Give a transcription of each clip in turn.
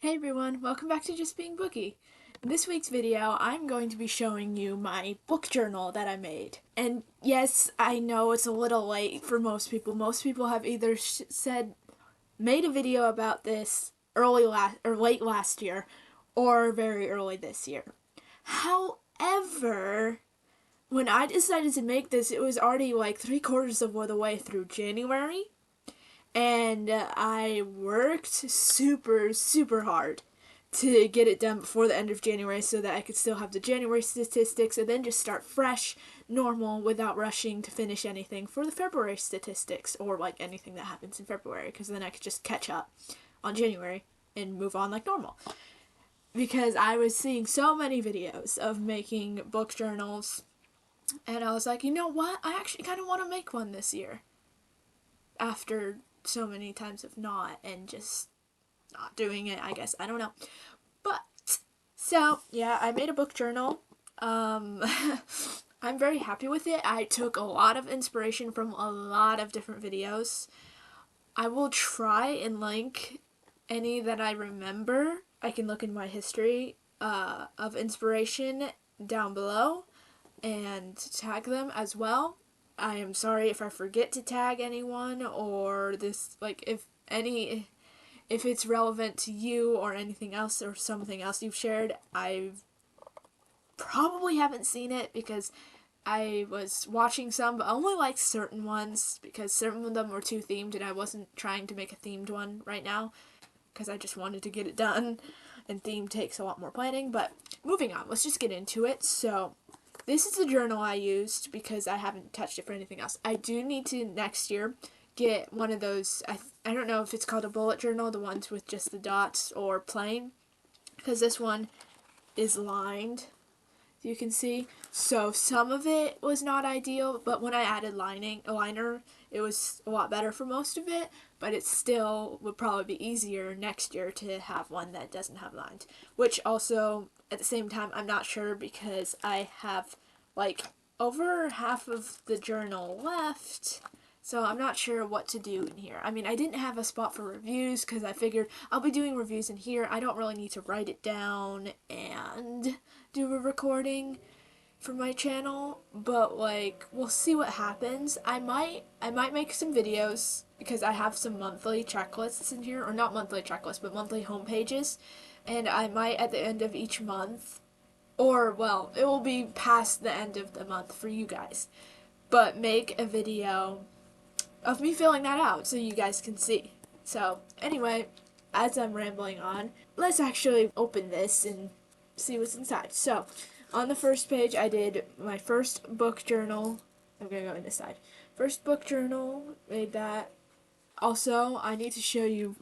Hey everyone, welcome back to Just Being Booky. In this week's video, I'm going to be showing you my book journal that I made. And yes, I know it's a little late for most people. Most people have either made a video about this late last year or very early this year. However, when I decided to make this, it was already like 3/4 of the way through January. And I worked super hard to get it done before the end of January so that I could still have the January statistics and then just start fresh, normal, without rushing to finish anything for the February statistics or like anything that happens in February, because then I could just catch up on January and move on like normal. Because I was seeing so many videos of making book journals, and I was like, you know what? I actually kind of want to make one this year. After so many times of not and just not doing it, I guess. I don't know. But, so, yeah, I made a book journal. I'm very happy with it. I took a lot of inspiration from a lot of different videos. I will try and link any that I remember. I can look in my history of inspiration down below and tag them as well. I am sorry if I forget to tag anyone, or this, like, if it's relevant to you or anything else or something else you've shared. I probably haven't seen it because I was watching some, but I only liked certain ones because certain of them were too themed and I wasn't trying to make a themed one right now because I just wanted to get it done, and theme takes a lot more planning. But moving on, let's just get into it. So this is the journal I used because I haven't touched it for anything else. I do need to next year get one of those, I don't know if it's called a bullet journal, the ones with just the dots, or plain, because this one is lined, you can see. So some of it was not ideal, but when I added a liner, it was a lot better for most of it, but it still would probably be easier next year to have one that doesn't have lines, which also, at the same time, I'm not sure because I have like over half of the journal left, so I'm not sure what to do in here. I mean, I didn't have a spot for reviews because I figured I'll be doing reviews in here. I don't really need to write it down and do a recording for my channel, but like, we'll see what happens. I might make some videos because I have some monthly checklists in here, or not monthly checklists, but monthly home pages, and I might at the end of each month, or well, it will be past the end of the month for you guys, but make a video of me filling that out so you guys can see. So anyway, as I'm rambling on, let's actually open this and see what's inside. So on the first page, I did my first book journal. I'm gonna go in this side. First book journal, made that. Also, I need to show you,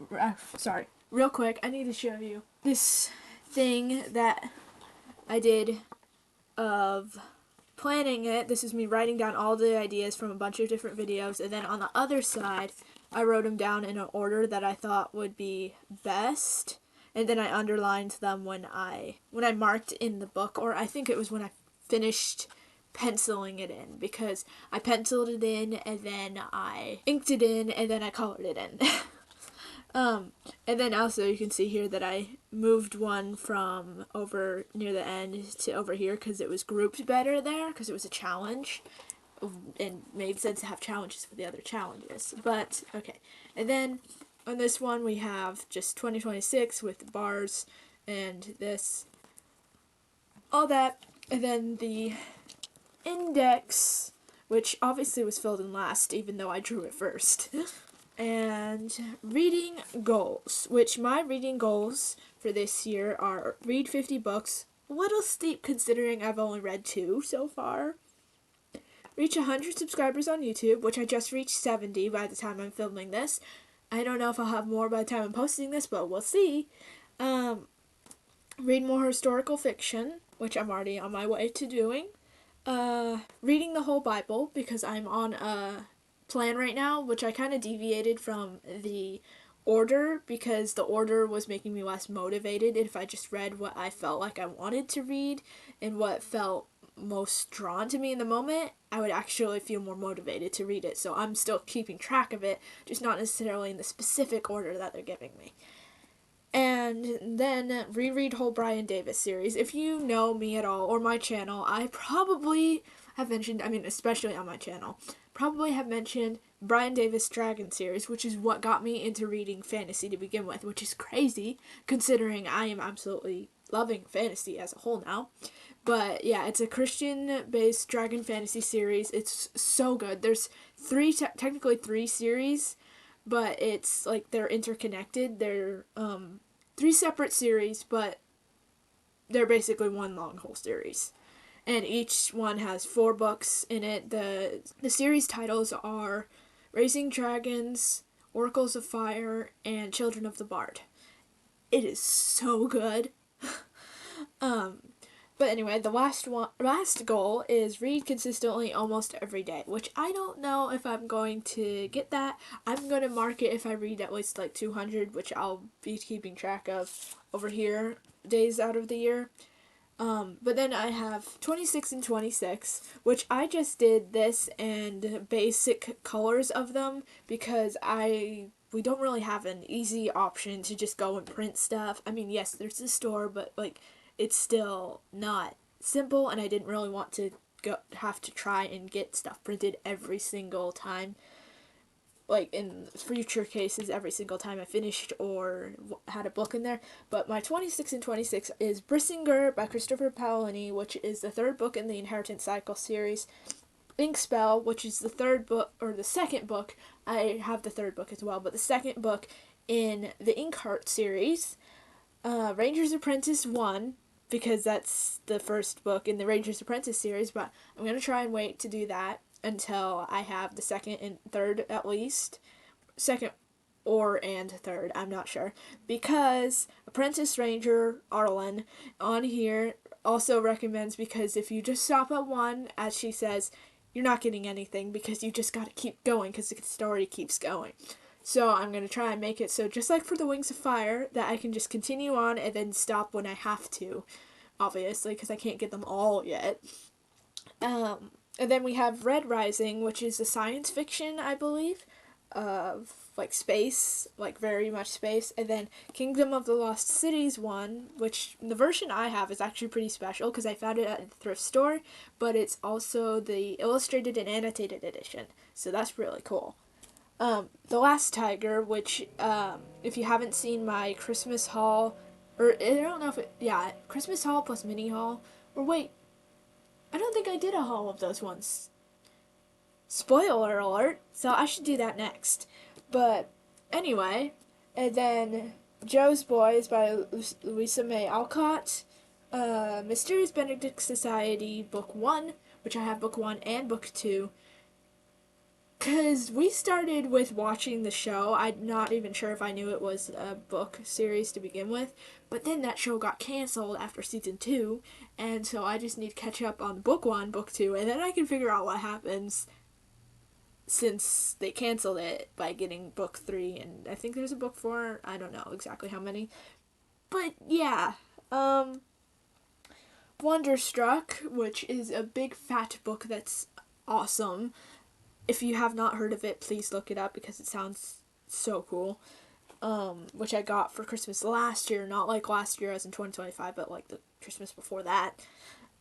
real quick, I need to show you this thing that I did of planning it. This is me writing down all the ideas from a bunch of different videos, and then on the other side, I wrote them down in an order that I thought would be best, and then I underlined them when I marked in the book, or I think it was when I finished penciling it in, because I penciled it in and then I inked it in and then I colored it in. And then also you can see here that I moved one from over near the end to over here because it was grouped better there, because it was a challenge and made sense to have challenges for the other challenges. But okay, and then on this one we have just 2026 with bars and this, all that, and then the index, which obviously was filled in last even though I drew it first. And reading goals, which my reading goals for this year are read 50 books, a little steep considering I've only read 2 so far, reach 100 subscribers on YouTube, which I just reached 70 by the time I'm filming this. I don't know if I'll have more by the time I'm posting this, but we'll see. Read more historical fiction, which I'm already on my way to doing. Reading the whole Bible, because I'm on a plan right now, which I kind of deviated from the order because the order was making me less motivated if I just read what I felt like I wanted to read and what felt most drawn to me in the moment. I would actually feel more motivated to read it, so I'm still keeping track of it, just not necessarily in the specific order that they're giving me. And then reread whole Brian Davis series. If you know me at all or my channel, I probably have mentioned, I mean, especially on my channel, probably have mentioned Brian Davis Dragon series, which is what got me into reading fantasy to begin with, which is crazy considering I am absolutely loving fantasy as a whole now. But yeah, it's a Christian-based dragon fantasy series. It's so good. There's technically three series, but it's like they're interconnected. They're three separate series, but they're basically one long whole series. And each one has 4 books in it. The series titles are Raising Dragons, Oracles of Fire, and Children of the Bard. It is so good. But anyway, the last goal is read consistently almost every day, which I don't know if I'm going to get that. I'm going to mark it if I read at least like 200, which I'll be keeping track of over here, days out of the year. But then I have 26 and 26, which I just did this and basic colors of them because we don't really have an easy option to just go and print stuff. I mean, yes, there's a store, but like it's still not simple, and I didn't really want to have to try and get stuff printed every single time. Like in future cases, every single time I finished or had a book in there. But my 26 and 26 is Brissinger by Christopher Paolini, which is the 3rd book in the Inheritance Cycle series. Inkspell, which is the 3rd book, or the 2nd book. I have the 3rd book as well, but the 2nd book in the Inkheart series. Ranger's Apprentice 1, because that's the 1st book in the Ranger's Apprentice series, but I'm going to try and wait to do that until I have the 2nd and 3rd at least. 2nd and 3rd, I'm not sure. Because Apprentice Ranger Arlen on here also recommends, because if you just stop at 1, as she says, you're not getting anything because you just got to keep going because the story keeps going. So I'm going to try and make it so, just like for the Wings of Fire, that I can just continue on and then stop when I have to, obviously, because I can't get them all yet. And then we have Red Rising, which is a science fiction, I believe, of like space, like very much space. And then Kingdom of the Lost Cities 1, which the version I have is actually pretty special because I found it at the thrift store, but it's also the illustrated and annotated edition. So that's really cool. The Last Tiger, which, if you haven't seen my Christmas haul, or I don't know if Christmas haul plus mini haul, or wait, I don't think I did a haul of those ones. Spoiler alert, so I should do that next. But anyway, and then Joe's Boys by Louisa May Alcott, Mysterious Benedict Society Book 1, which I have Book 1 and Book 2. Because we started with watching the show. I'm not even sure if I knew it was a book series to begin with. But then that show got canceled after season 2. And so I just need to catch up on Book 1, Book 2. And then I can figure out what happens since they canceled it by getting Book 3. And I think there's a Book 4. I don't know exactly how many. But yeah. Wonderstruck, which is a big fat book that's awesome. If you have not heard of it, please look it up because it sounds so cool. Which I got for Christmas last year, not like last year as in 2025, but like the Christmas before that.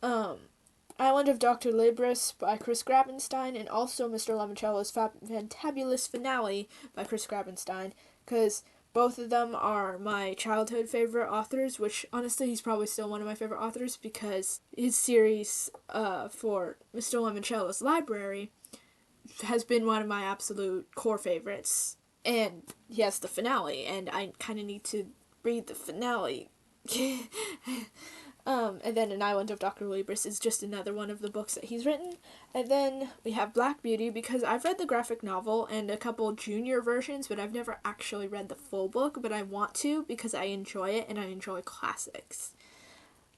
Island of Dr. Libris by Chris Grabenstein, and also Mr. Lemoncello's Fantabulous Finale by Chris Grabenstein, because both of them are my childhood favorite authors, which honestly he's probably still one of my favorite authors because his series for Mr. Lemoncello's Library has been one of my absolute core favorites. And he has the finale, and I kind of need to read the finale. And then An Island of Dr. Libris is just another one of the books that he's written. And then we have Black Beauty, because I've read the graphic novel and a couple junior versions, but I've never actually read the full book, but I want to because I enjoy it and I enjoy classics.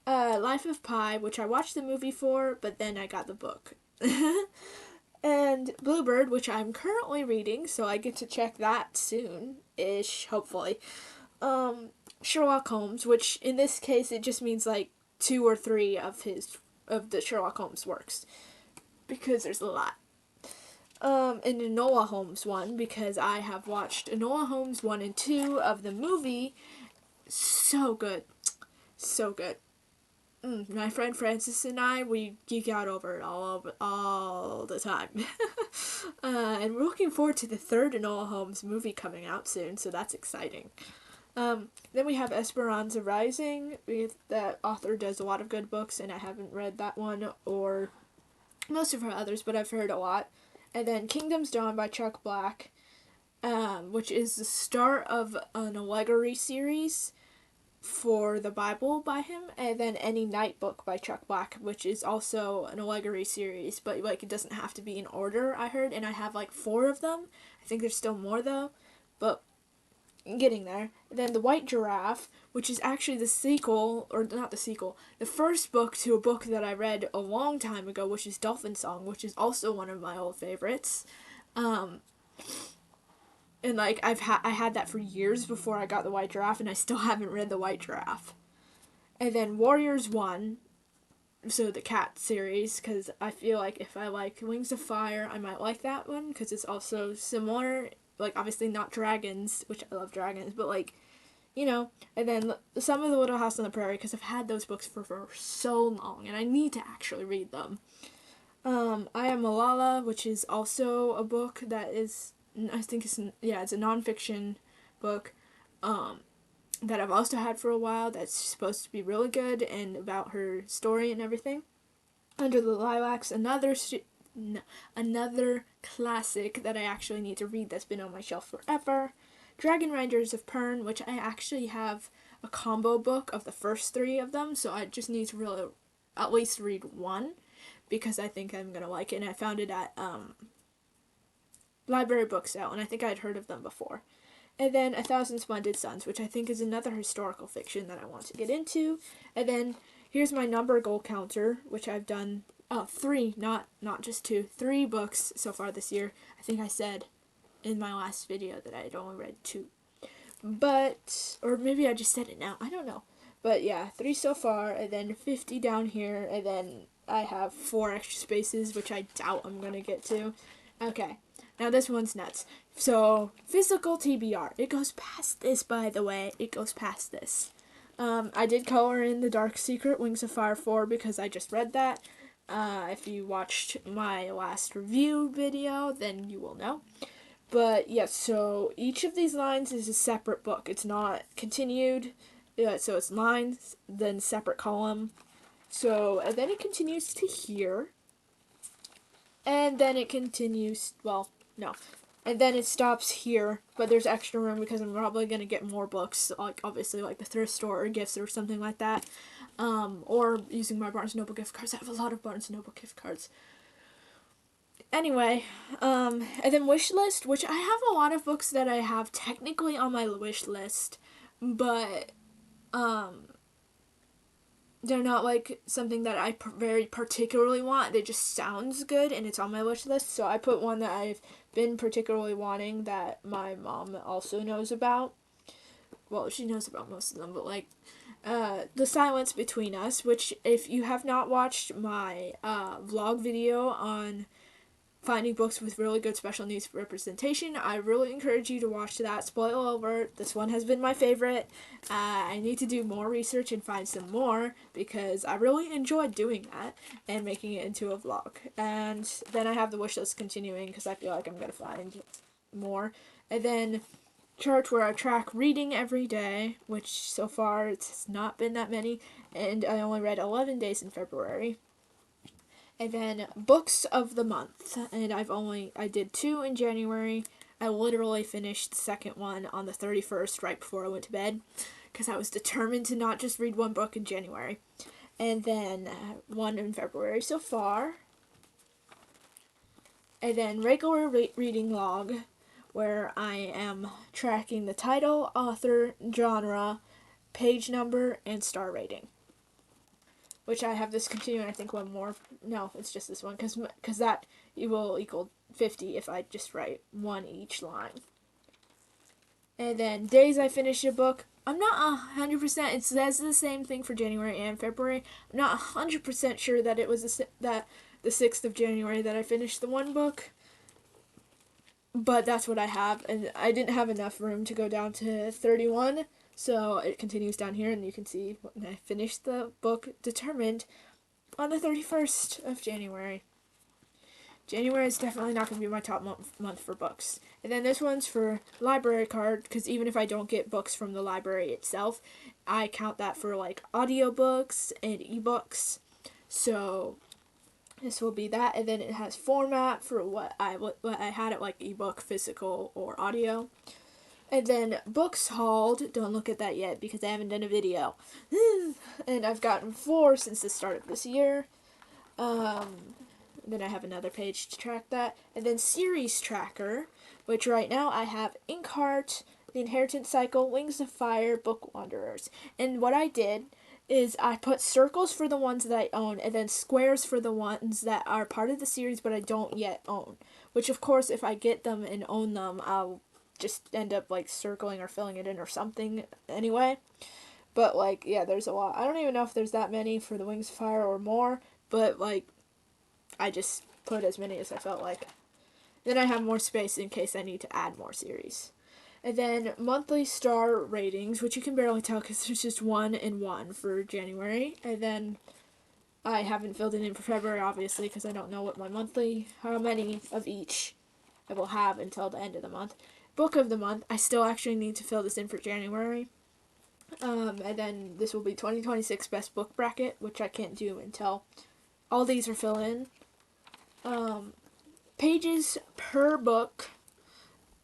Life of Pi, which I watched the movie for, but then I got the book. And Bluebird, which I'm currently reading, so I get to check that soon-ish, hopefully. Sherlock Holmes, which in this case it just means like 2 or 3 of the Sherlock Holmes works, because there's a lot. And Enola Holmes 1, because I have watched Enola Holmes 1 and 2 of the movie, So good. So good. My friend Francis and I, we geek out over it all the time. And we're looking forward to the third Enola Holmes movie coming out soon, so that's exciting. Then we have Esperanza Rising. That author does a lot of good books, and I haven't read that one or most of her others, but I've heard a lot. And then Kingdom's Dawn by Chuck Black, which is the start of an allegory series for the Bible by him, and then Any Night book by Chuck Black, which is also an allegory series, but like it doesn't have to be in order, I heard, and I have like 4 of them. I think there's still more though, but getting there. Then The White Giraffe, which is actually the sequel, or not the sequel, the first book to a book that I read a long time ago, which is Dolphin Song, which is also one of my old favorites. And like I had that for years before I got The White Giraffe, and I still haven't read The White Giraffe. And then Warriors 1, so the cat series, because I feel like if I like Wings of Fire, I might like that one, because it's also similar, like obviously not dragons, which I love dragons, but like, and then some of the Little House on the Prairie, because I've had those books for so long, and I need to actually read them. I Am Malala, which is also a book that is, I think it's a nonfiction book, that I've also had for a while, that's supposed to be really good, and about her story and everything. Under the Lilacs, another classic that I actually need to read that's been on my shelf forever. Dragon Riders of Pern, which I actually have a combo book of the first 3 of them, so I just need to really at least read 1, because I think I'm gonna like it, and I found it at Library Book Sale, and I think I'd heard of them before. And then A Thousand Splendid Suns, which I think is another historical fiction that I want to get into. And then here's my number goal counter, which I've done 3, not just 2, 3 books so far this year. I think I said in my last video that I had only read 2. But, or maybe I just said it now, I don't know. But yeah, 3 so far, and then 50 down here, and then I have 4 extra spaces, which I doubt I'm gonna get to. Okay, now this one's nuts. So, physical TBR. It goes past this, by the way. It goes past this. I did color in The Dark Secret, Wings of Fire 4, because I just read that. If you watched my last review video, then you will know. But, yes, so each of these lines is a separate book. It's not continued. So it's lines, then separate column. So, and then it continues to here. And then it continues, well, no. And then it stops here, but there's extra room because I'm probably going to get more books, like obviously like the thrift store or gifts or something like that. Or using my Barnes & Noble gift cards. I have a lot of Barnes & Noble gift cards. Anyway, and then wish list, which I have a lot of books that I have technically on my wish list, but they're not like something that I very particularly want. It just sounds good and it's on my wish list. So I put one that I've been particularly wanting that my mom also knows about. Well, she knows about most of them, but like The Silence Between Us, which if you have not watched my vlog video on finding books with really good special needs representation, I really encourage you to watch that. Spoiler alert, this one has been my favorite. I need to do more research and find some more because I really enjoyed doing that and making it into a vlog. And then I have the wish list continuing because I feel like I'm going to find more. And then chart where I track reading every day, which so far it's not been that many, and I only read 11 days in February. And then books of the month, and I did 2 in January. I literally finished the second one on the 31st, right before I went to bed, because I was determined to not just read 1 book in January. And then 1 in February so far. And then regular reading log, where I am tracking the title, author, genre, page number, and star rating. Which I have this continuing, I think one more. No, it's just this one, because that will equal 50 if I just write 1 each line. And then days I finish a book. I'm not 100%, it says the same thing for January and February. I'm not 100% sure that it was the 6th of January that I finished the 1 book. But that's what I have, and I didn't have enough room to go down to 31, So it continues down here, and you can see when I finished the book determined on the 31st of January. January is definitely not going to be my top month for books. And then this one's for library card, because even if I don't get books from the library itself, I count that for like audiobooks and ebooks. So this will be that, and then it has format for what I had it, like ebook, physical, or audio. And then books hauled, don't look at that yet because I haven't done a video. And I've gotten 4 since the start of this year. Then I have another page to track that. And then series tracker, which right now I have Inkheart, The Inheritance Cycle, Wings of Fire, Book Wanderers. And what I did is I put circles for the ones that I own and then squares for the ones that are part of the series but I don't yet own. Which of course if I get them and own them, I'll just end up like circling or filling it in or something anyway. But like, yeah, there's a lot. I don't even know if there's that many for the Wings of Fire or more, but like I just put as many as I felt like. Then I have more space in case I need to add more series. And then monthly star ratings, which you can barely tell because there's just 1 and 1 for January. And then I haven't filled it in for February, obviously, because I don't know what my monthly, how many of each I will have until the end of the month. Book of the month, I still actually need to fill this in for January. And then this will be 2026 best book bracket, which I can't do until all these are filled in. Pages per book,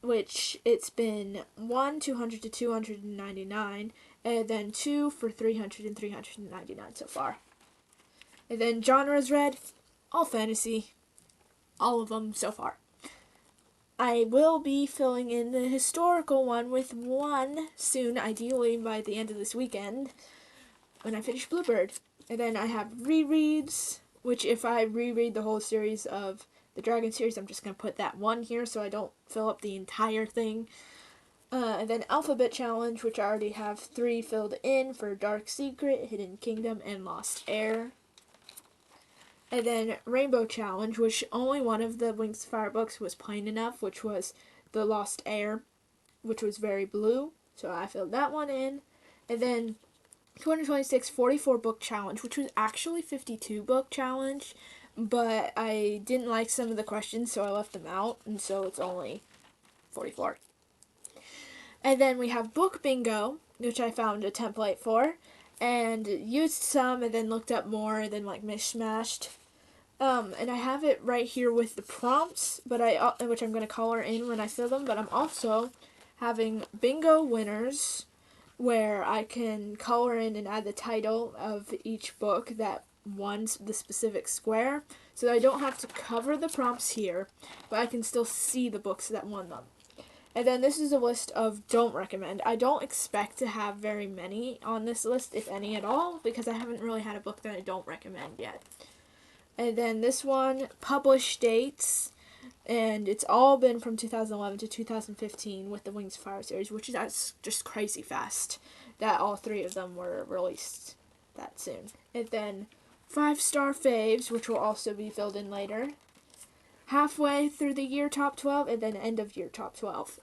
which it's been 1, 200 to 299, and then 2 for 300 and 399 so far. And then genres read, all fantasy, all of them so far. I will be filling in the historical one with 1 soon, ideally by the end of this weekend, when I finish Bluebird. And then I have rereads, which if I reread the whole series of the Dragon series, I'm just going to put that 1 here so I don't fill up the entire thing. And then Alphabet Challenge, which I already have 3 filled in for Dark Secret, Hidden Kingdom, and Lost Heir. And then Rainbow Challenge, which only one of the Wings of Fire books was plain enough, which was the Lost Heir, which was very blue. So I filled that one in. And then 2026 44 book challenge, which was actually 52 book challenge, but I didn't like some of the questions, so I left them out, and so it's only 44. And then we have book bingo, which I found a template for, and used some, and then looked up more, and then like mishmashed. And I have it right here with the prompts, but which I'm going to color in when I fill them, but I'm also having bingo winners, where I can color in and add the title of each book that won the specific square, so that I don't have to cover the prompts here, but I can still see the books that won them. And then this is a list of don't recommend. I don't expect to have very many on this list, if any at all, because I haven't really had a book that I don't recommend yet. And then this one, published dates, and it's all been from 2011 to 2015 with the Wings of Fire series, which is just crazy fast that all 3 of them were released that soon. And then 5-star faves, which will also be filled in later. Halfway through the year top 12, and then end of year top 12.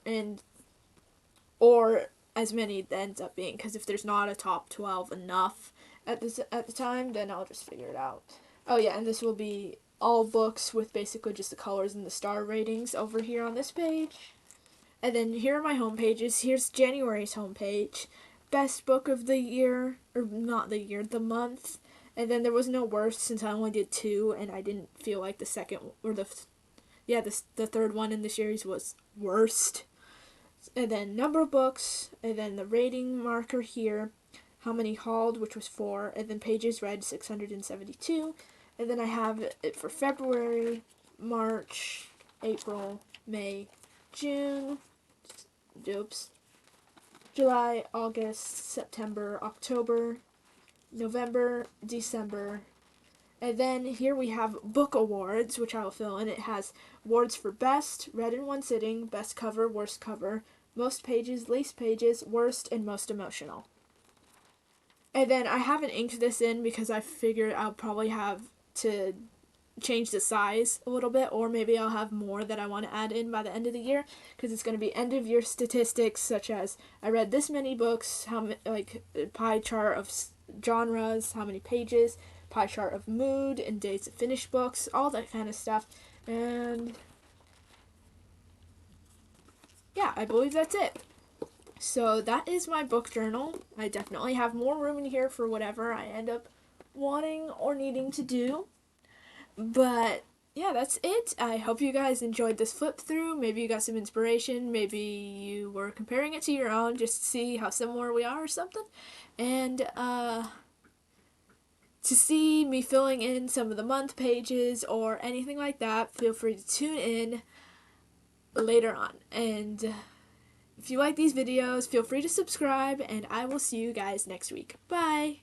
Or as many it ends up being, because if there's not a top 12 enough at the time, then I'll just figure it out. Oh yeah, and this will be all books with basically just the colors and the star ratings over here on this page. And then here are my home pages. Here's January's homepage. Best book of the year, or not the year, the month. And then there was no worst since I only did 2, and I didn't feel like the second, or the third one in the series was worst. And then number of books, and then the rating marker here, how many hauled, which was 4, and then pages read 672. And then I have it for February, March, April, May, June, July, August, September, October, November, December. And then here we have book awards, which I will fill in. It has awards for best, read in one sitting, best cover, worst cover, most pages, least pages, worst, and most emotional. And then I haven't inked this in because I figured I'll probably have to change the size a little bit, or maybe I'll have more that I want to add in by the end of the year, because it's going to be end of year statistics such as I read this many books, like pie chart of genres, how many pages, pie chart of mood and dates of finished books, all that kind of stuff. And yeah, I believe that's it. So that is my book journal. I definitely have more room in here for whatever I end up wanting or needing to do. But yeah, that's it. I hope you guys enjoyed this flip through. Maybe you got some inspiration. Maybe you were comparing it to your own just to see how similar we are or something. And to see me filling in some of the month pages or anything like that, feel free to tune in later on. And if you like these videos, feel free to subscribe, and I will see you guys next week. Bye!